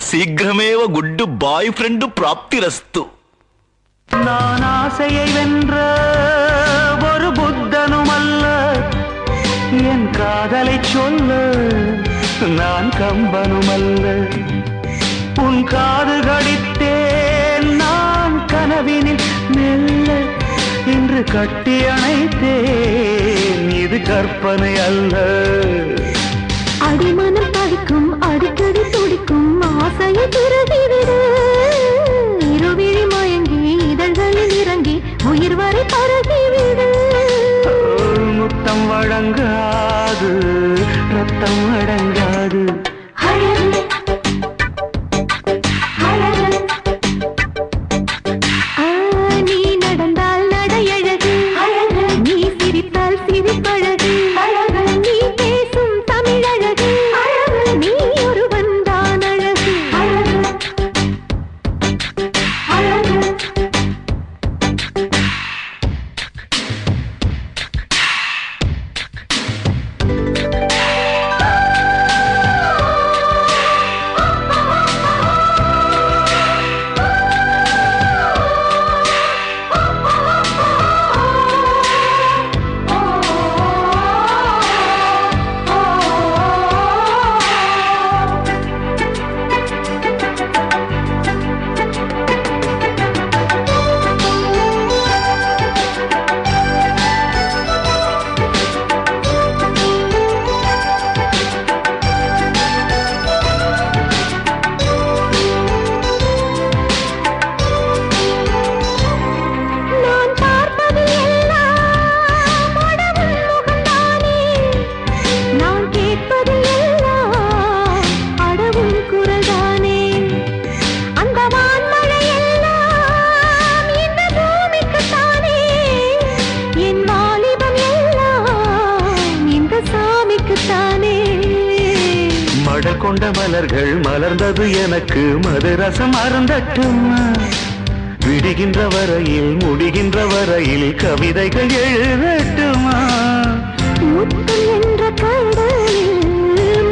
शीघ्रमेव good boyfriend प्राप्तिरस्तु நான் ஆசையை வென்ற ஒரு புத்தனுமல்ல என் காதலை சொல்ல நான் கம்பனுமல்ல உன் காது கடித்தேன் நான் கனவினில் மெல்ல இன்று கட்டி அணைத்தேன் இது கற்பனை அல்ல அடிமனம் தவிக்கும் அடிக்கடி துடிக்கும் ஆசையை பிறகிவிடு இருவிழி மயங்கி இதழ்களில் இறங்கி உயிர் வரை பரகிவிடு முத்தம் வழங்காது ரத்தம் அடங்காது நீ நடந்தால் நடையழகு நீ சிரித்தால் சிரிப்பழகு நீ பேசும் தமிழழகு நீ ஒருவன் தான் அழகு மடல் கொண்ட மலர்கள் மலர்ந்தது எனக்கு மதுரசம் அருந்தட்டும் விடுகின்ற வரையில் முடிகின்ற வரையில் கவிதைகள் எழுதட்டுமா முத்தம் என்ற கடலில்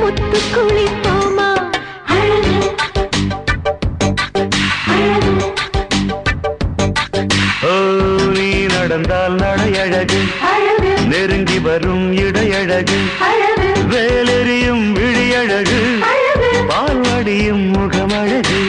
முத்து குளிப்போமா ஓ நீ நடந்தால் நடையழகு நெருங்கி வரும் இடையழகு வேலெறியும் விழியழகு பால்வடியும் முகமழகு